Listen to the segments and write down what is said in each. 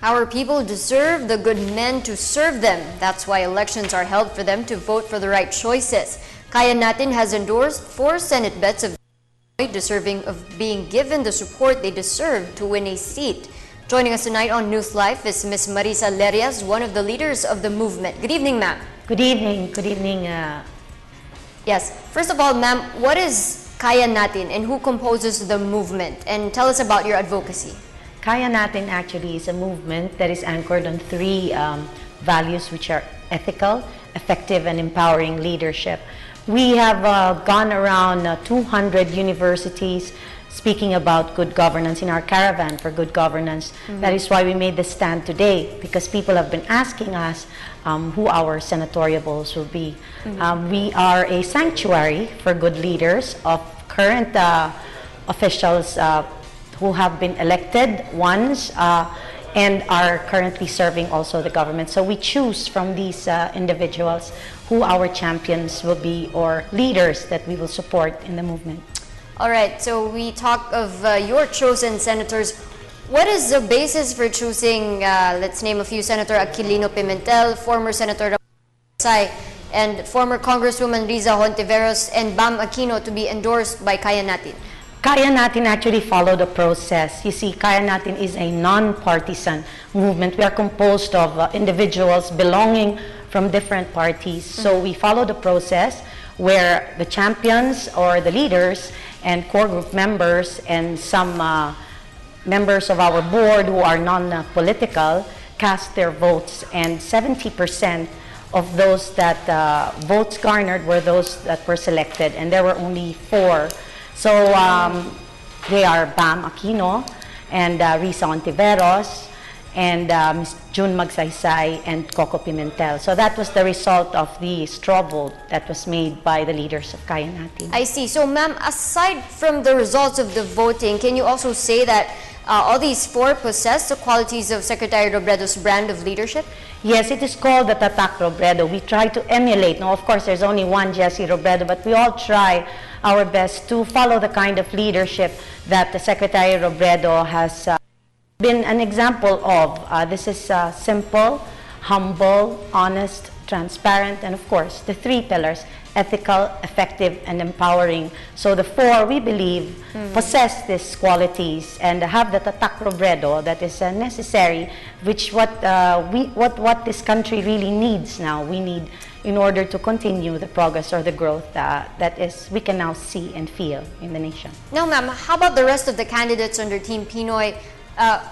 Our people deserve the good men to serve them. That's why elections are held for them to vote for the right choices. Kaya Natin has endorsed 4 Senate bets of deserving of being given the support they deserve to win a seat. Joining us tonight on NewsLife is Ms. Marissa Lerias, one of the leaders of the movement. Good evening, ma'am. Good evening. Good evening. Yes. First of all, ma'am, what is Kaya Natin and who composes the movement? And tell us about your advocacy. Kaya Natin actually is a movement that is anchored on 3 values, which are ethical, effective, and empowering leadership. We have gone around 200 universities speaking about good governance in our caravan for good governance. That is why we made the stand today, because people have been asking us who our senatoriables will be. We are a sanctuary for good leaders of current officials who have been elected once and are currently serving also the government. So we choose from these individuals who our champions will be or leaders that we will support in the movement. All right, so we talk of your chosen senators. What is the basis for choosing, let's name a few, Senator Aquilino Pimentel, former Senator Sai, and former Congresswoman Riza Hontiveros and Bam Aquino to be endorsed by Kaya Natin? Kaya Natin actually followed the process. You see, Kaya Natin is a non-partisan movement. We are composed of individuals belonging from different parties. So we follow the process where the champions or the leaders and core group members and some members of our board who are non-political cast their votes, and 70% of those that votes garnered were those that were selected, and there were only 4. So they are Bam Aquino and Riza Hontiveros and Ms. June Magsaysay and Coco Pimentel. So that was the result of the straw vote that was made by the leaders of Kaya Natin. I see. So ma'am, aside from the results of the voting, can you also say that all these 4 possess the qualities of Secretary Robredo's brand of leadership? Yes, it is called the Tatak Robredo. We try to emulate. Now, of course, there's only one Jesse Robredo, but we all try our best to follow the kind of leadership that the Secretary Robredo has been an example of. This is simple, humble, honest, transparent, and of course, the 3 pillars: ethical, effective, and empowering. So the 4, we believe, possess these qualities and have the Tatak Robredo that is necessary, which what this country really needs now. We need in order to continue the progress or the growth that is we can now see and feel in the nation. Now, ma'am, how about the rest of the candidates under Team Pinoy?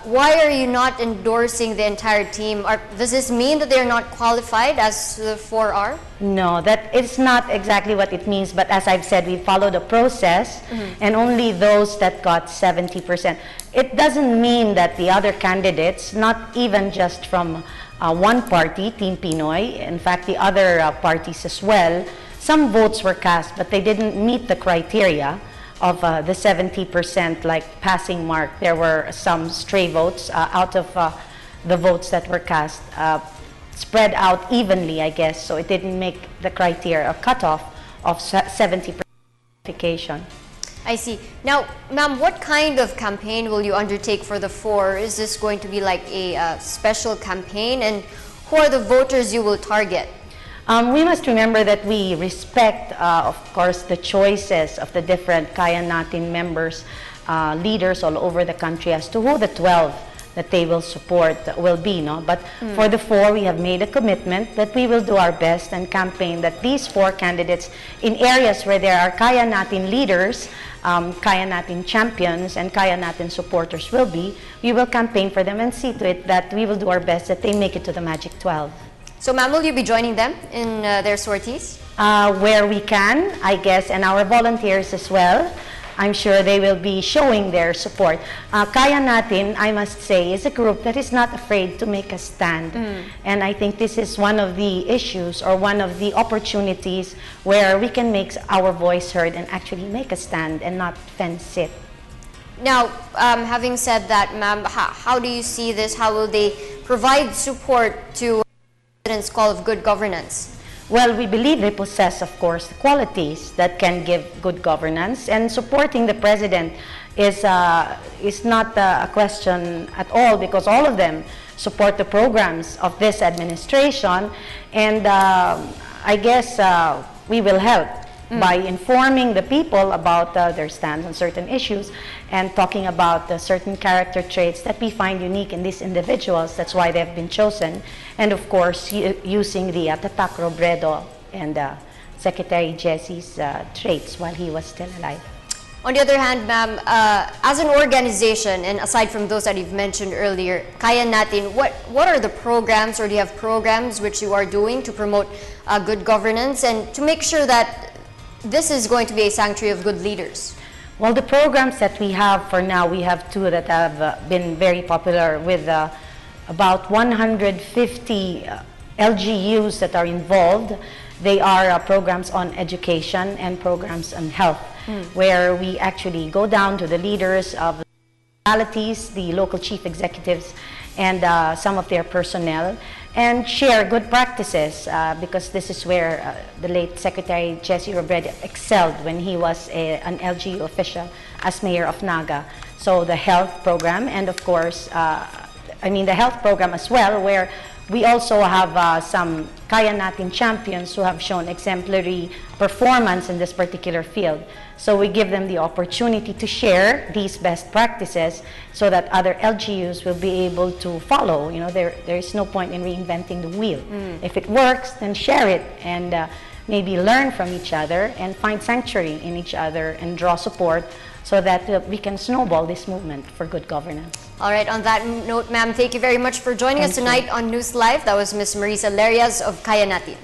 Why are you not endorsing the entire team? Does this mean that they're not qualified as the 4 are? No, that it's not exactly what it means, but as I've said, we follow the process and only those that got 70%. It doesn't mean that the other candidates, not even just from one party, Team Pinoy, in fact the other parties as well, some votes were cast but they didn't meet the criteria of the 70% like passing mark. There were some stray votes out of the votes that were cast, spread out evenly, I guess, so it didn't make the criteria, a cutoff of 70% qualification. I see. Now, ma'am, what kind of campaign will you undertake for the 4? Is this going to be like a special campaign? And who are the voters you will target? We must remember that we respect, of course, the choices of the different Kaya Natin members, leaders all over the country as to who the 12 that they will support will be. No? But for the 4, we have made a commitment that we will do our best and campaign that these 4 candidates in areas where there are Kaya Natin leaders, Kaya Natin champions, and Kaya Natin supporters will be, we will campaign for them and see to it that we will do our best that they make it to the Magic 12. So, ma'am, will you be joining them in their sorties? Where we can, I guess, and our volunteers as well. I'm sure they will be showing their support. Kaya Natin, I must say, is a group that is not afraid to make a stand. And I think this is one of the issues or one of the opportunities where we can make our voice heard and actually make a stand and not fence it. Now, having said that, ma'am, how do you see this? How will they provide support to President's call of good governance? Well, we believe they possess, of course, the qualities that can give good governance, and supporting the president is not a question at all, because all of them support the programs of this administration, and I guess we will help by informing the people about their stance on certain issues and talking about certain character traits that we find unique in these individuals. That's why they've been chosen. And of course, using the Tatak Robredo and Secretary Jesse's traits while he was still alive. On the other hand, ma'am, as an organization, and aside from those that you've mentioned earlier, Kaya Natin, what are the programs, or do you have programs which you are doing to promote good governance and to make sure that this is going to be a sanctuary of good leaders? Well, the programs that we have for now, we have two that have been very popular, with about 150 LGUs that are involved. They are programs on education and programs on health, where we actually go down to the leaders of municipalities, the local chief executives, and some of their personnel, and share good practices, because this is where the late Secretary Jesse Robredo excelled when he was an LGU official as mayor of Naga. So the health program, and of course, the health program as well, where we also have some Kaya Natin champions who have shown exemplary performance in this particular field. So we give them the opportunity to share these best practices so that other LGUs will be able to follow. You know, there is no point in reinventing the wheel. If it works, then share it, and maybe learn from each other and find sanctuary in each other and draw support, so that we can snowball this movement for good governance. All right, on that note, ma'am, thank you very much for joining us tonight on NewsLife. That was Ms. Marissa Lerias of Kaya Natin.